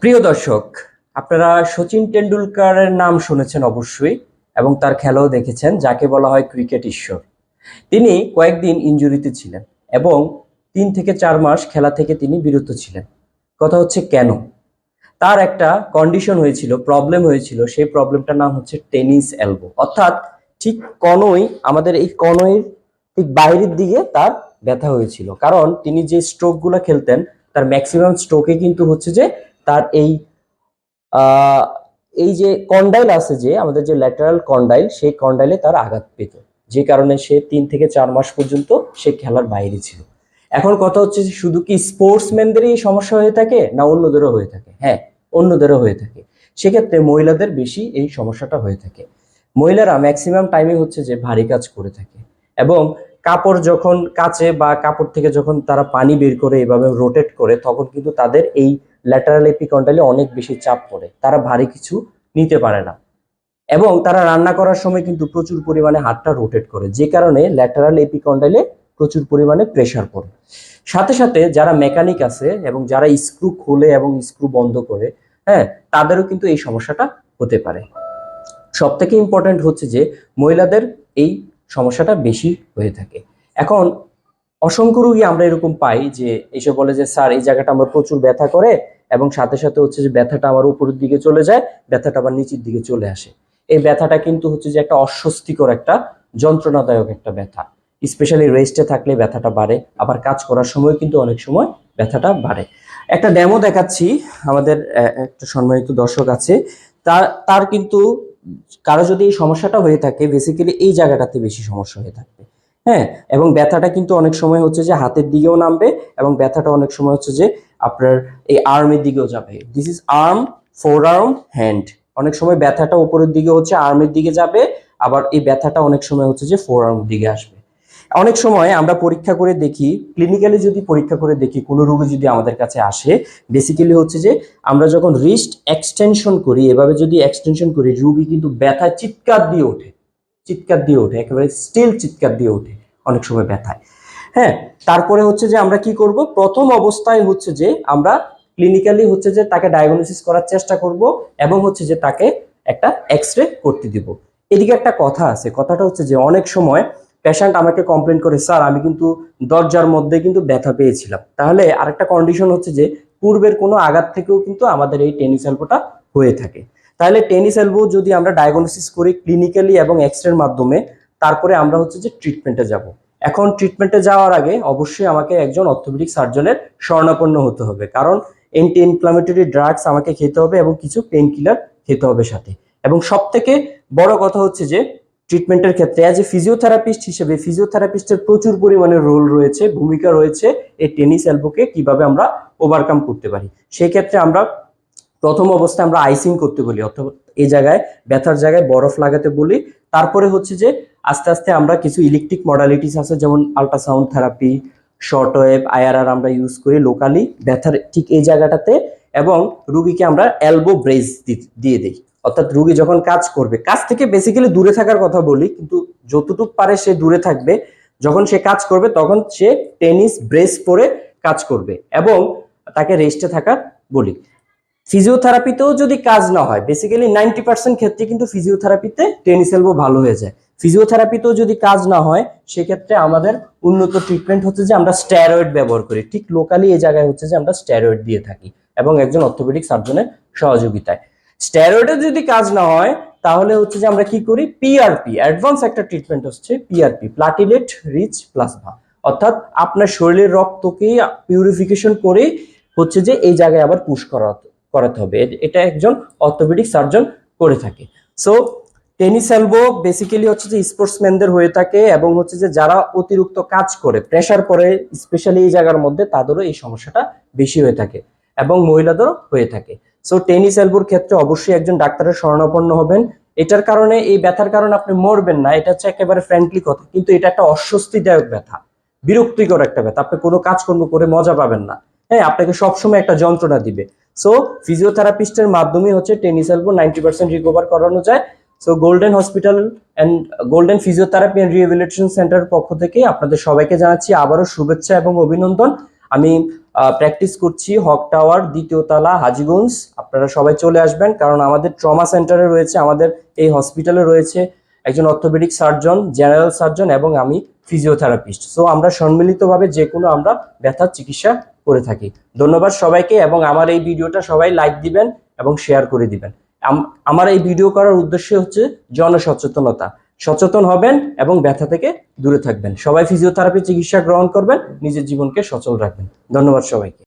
প্রিয় দর্শক, আপনারা সচিন টেন্ডুলকারের নাম শুনেছেন অবশ্যই এবং তার খেলাও দেখেছেন, যাকে বলা হয় ক্রিকেট ঈশ্বর। তিনি কয়েকদিন ইনজুরিতে ছিলেন এবং 3 থেকে 4 মাস খেলা থেকে তিনি বিরত ছিলেন। কথা হচ্ছে কেন? তার একটা কন্ডিশন হয়েছিল, প্রবলেম হয়েছিল। সেই প্রবলেমটার নাম হচ্ছে টেনিস এলবো, অর্থাৎ ঠিক কনই, আমাদের এই কনইর ঠিক বাইরের দিকে তার ব্যথা হয়েছিল। কারণ তিনি যে স্ট্রোকগুলো খেলতেন, তার ম্যাক্সিমাম স্ট্রোকে কিন্তু হচ্ছে যে তার আহ, এই যে কন্ডাইল আছে, যে আমাদের যে ল্যাটারাল কন্ডাইল, সেই কন্ডাইলে তার আঘাত পেত, যে কারণে সে 3 থেকে 4 মাস পর্যন্ত সে খেলার বাইরে ছিল। এখন কথা হচ্ছে যে শুধু কি স্পোর্টসম্যানদেরই এই সমস্যা হয়ে থাকে, না অন্যদেরও হয়ে থাকে? হ্যাঁ, অন্যদেরও হয়ে থাকে। সেক্ষেত্রে মহিলাদের বেশি এই সমস্যাটা হয়ে থাকে। মহিলারা ম্যাক্সিমাম টাইমে হচ্ছে যে ভারী কাজ করে থাকে এবং কাপড় যখন কাচে বা কাপড় থেকে যখন তারা পানি বের করে এভাবে রোটেট করে, তখন কিন্তু তাদের এই ল্যাটারাল এপিকন্ডাইলে অনেক বেশি চাপ পড়ে, তারা ভারী কিছু নিতে পারে না। এবং তারা রান্না করার সময় কিন্তু প্রচুর পরিমাণে হাতটা রোটেট করে, যে কারণে ল্যাটারাল এপিকন্ডাইলে প্রচুর পরিমাণে প্রেসার পড়ে। সাথে সাথে যারা মেকানিক আছে এবং যারা স্ক্রু খোলে এবং স্ক্রু বন্ধ করে, হ্যাঁ, তাদেরও কিন্তু এই সমস্যাটা হতে পারে। সব থেকে ইম্পর্টেন্ট হচ্ছে যে মহিলাদের এই সমস্যাটা বেশি হয়ে থাকে। এখন অসংখ্য রোগী আমরা এরকম পাই যে এসে বলে যে স্যার, এই জায়গাটা আমার প্রচুর ব্যথা করে এবং সাথে সাথে হচ্ছে যে ব্যথাটা আমার উপরের দিকে চলে যায়, ব্যথাটা আবার নিচের দিকে চলে আসে। এই ব্যথাটা কিন্তু হচ্ছে যে একটা অস্বস্তিকর, একটা যন্ত্রণাদায়ক একটা ব্যথা। স্পেশালি রেস্টে থাকলে ব্যথাটা বাড়ে, আবার কাজ করার সময় কিন্তু অনেক সময় ব্যথাটা বাড়ে। একটা ডেমো দেখাচ্ছি। আমাদের একটা সম্মানিত দর্শক আছে, তার তার কিন্তু কারো যদি এই সমস্যাটা হয়ে থাকে, বেসিক্যালি এই জায়গাটাতে বেশি সমস্যা হয়ে থাকবে। হ্যাঁ, এবং ব্যথাটা কিন্তু অনেক সময় হচ্ছে যে হাতের দিকেও নামবে এবং ব্যথাটা অনেক সময় হচ্ছে যে আপনার এই আর্মের দিকেও যাবে। This is arm, four arm, hand. অনেক সময় ব্যথাটা উপরের দিকে হচ্ছে আর্মের দিকে যাবে, আবার এই ব্যথাটা অনেক সময় হচ্ছে যে ফোর আর্মের দিকে আসবে। অনেক সময় আমরা পরীক্ষা করে দেখি, ক্লিনিক্যালি যদি পরীক্ষা করে দেখি, কোনো রোগী যদি আমাদের কাছে আসে, বেসিক্যালি হচ্ছে যে আমরা যখন রিস্ট এক্সটেনশন করি, এভাবে যদি এক্সটেনশন করি, রোগী কিন্তু ব্যথায় চিৎকার দিয়ে ওঠে, চিৎকার দিয়ে ওঠে, একেবারে স্টিল চিৎকার দিয়ে ওঠে অনেক সময় ব্যথায়। হ্যাঁ, তারপরে হচ্ছে যে আমরা কি করব, প্রথম অবস্থায় হচ্ছে যে আমরা ক্লিনিক্যালি হচ্ছে যে তাকে ডায়াগনোসিস করার চেষ্টা করব এবং হচ্ছে যে তাকে একটা এক্স-রে করতে দিব। এদিকে একটা কথা আছে, কথাটা হচ্ছে যে অনেক সময় পেশেন্ট আমাকে কমপ্লেন করে, স্যার আমি কিন্তু দরজার মধ্যে কিন্তু ব্যথা পেয়েছিলাম। তাহলে আরেকটা কন্ডিশন হচ্ছে যে পূর্বের কোনো আঘাত থেকেও কিন্তু আমাদের এই টেনিস এলবোটা হয়ে থাকে। তাহলে টেনিস এলবো যদি আমরা ডায়াগনোসিস করি ক্লিনিক্যালি এবং এক্স-রের মাধ্যমে, তারপরে আমরা হচ্ছে যে ট্রিটমেন্টে যাব। এখন ট্রিটমেন্টে যাওয়ার আগে অবশ্যই আমাকে একজন অর্থোপেডিক সার্জনের শরণাপন্ন হতে হবে, কারণ অ্যান্টি ইনফ্লামেটরি ড্রাগস আমাকে খেতে হবে এবং কিছু পেন কিলার খেতে হবে সাথে। এবং সব থেকে বড় কথা হচ্ছে যে ট্রিটমেন্টের ক্ষেত্রে অ্যাজ এ ফিজিওথেরাপিস্ট হিসেবে ফিজিওথেরাপিস্টের প্রচুর পরিমাণে রোল রয়েছে, ভূমিকা রয়েছে এই টেনিস এলবোকে কিভাবে আমরা ওভারকাম করতে পারি। সেই ক্ষেত্রে আমরা প্রথম অবস্থায় আমরা আইসিং করতে বলি, অথবা এই জায়গায় ব্যথার জায়গায় বরফ লাগাতে বলি। তারপরে হচ্ছে যে আস্তে আস্তে আমরা কিছু ইলেকট্রিক মডালিটিস আছে, যেমন ultrasound therapy, short wave, IRR আমরা ইউজ করি লোকালি ব্যথার ঠিক এই জায়গাটাতে, এবং রুগীকে আমরা এলবো ব্রেস দিয়ে দিই। অর্থাৎ রুগী যখন কাজ করবে, কাজ থেকে বেসিক্যালি দূরে থাকার কথা বলি, কিন্তু যতটুকু পারে সে দূরে থাকবে। যখন সে কাজ করবে তখন সে টেনিস ব্রেস পরে কাজ করবে এবং তাকে রেস্টে থাকা বলি। ফিজিওথেরাপিতেও যদি কাজ না হয়, বেসিক্যালি 90% ক্ষেত্রে কিন্তু ফিজিওথেরাপিতে টেনিস এলবো ভালো হয়ে যায়। ফিজিওথেরাপিতেও যদি কাজ না হয়, সেক্ষেত্রে আমাদের উন্নত ট্রিটমেন্ট হচ্ছে যে আমরা স্টেরয়েড ব্যবহার করি। ঠিক লোকালি এই জায়গায় হচ্ছে যে আমরা স্টেরয়েড দিয়ে থাকি এবং একজন অর্থোপেডিক সার্জনের সহযোগিতায়। স্টেরয়েডের যদি কাজ না হয়, তাহলে হচ্ছে যে আমরা কি করি, পিআরপি, অ্যাডভান্স একটা ট্রিটমেন্ট হচ্ছে পিআরপি, প্লাটিলেট রিচ প্লাজমা। অর্থাৎ আপনার শরীরের রক্তকে পিউরিফিকেশন করে হচ্ছে যে এই জায়গায় আবার পুশ করাতে হবে। এটা একজন অর্থোপেডিক সার্জন করে থাকে। সো টেনিস এলবো বেসিক্যালি হচ্ছে যে স্পোর্টসম্যানদের হয়ে থাকে এবং হচ্ছে যে যারা অতিরিক্ত কাজ করে, প্রেসার পরে স্পেশালি এই জায়গার মধ্যে, তাদেরও এই সমস্যাটা বেশি হয়ে থাকে এবং মহিলাদেরও হয়ে থাকে। সো টেনিস এলবোর ক্ষেত্রে অবশ্যই একজন ডাক্তারের শরণাপন্ন হবেন। এটার কারণে, এই ব্যথার কারণে আপনি মরবেন না, এটা হচ্ছে একেবারে ফ্র্যাঙ্কলি কথা, কিন্তু এটা একটা অস্বস্তিদায়ক ব্যথা, বিরক্তিকর একটা ব্যথা। আপনি কোনো কাজকর্ম করে মজা পাবেন না। হ্যাঁ, আপনাকে সবসময় একটা যন্ত্রণা দিবে। সো ফিজিওথেরাপিস্টের মাধ্যমে হচ্ছে টেনিস এলবো 90% রিকভার করানো যায়। So golden hospital and golden physiotherapy and rehabilitation সেন্টারের পক্ষ থেকে আপনাদের সবাইকে জানাচ্ছি আবারও শুভেচ্ছা এবং অভিনন্দন। আমি প্র্যাকটিস করছি হক টাওয়ার, 2য় তলা, হাজীগঞ্জ। আপনারা সবাই চলে আসবেন, কারণ আমাদের ট্রমা সেন্টারে রয়েছে, আমাদের এই হসপিটালে রয়েছে একজন অর্থোপেডিক সার্জন, জেনারেল সার্জন এবং আমি ফিজিওথেরাপিস্ট। সো আমরা সম্মিলিতভাবে যে কোনো আমরা ব্যথার চিকিৎসা করে থাকি। ধন্যবাদ সবাইকে, এবং আমার এই ভিডিওটা সবাই লাইক দিবেন এবং শেয়ার করে দিবেন। আমার এই ভিডিও করার উদ্দেশ্য হচ্ছে জনসচেতনতা। সচেতন হবেন এবং ব্যথা থেকে দূরে থাকবেন। সবাই ফিজিওথেরাপি চিকিৎসা গ্রহণ করবেন, নিজের জীবনকে সচল রাখবেন। ধন্যবাদ সবাইকে।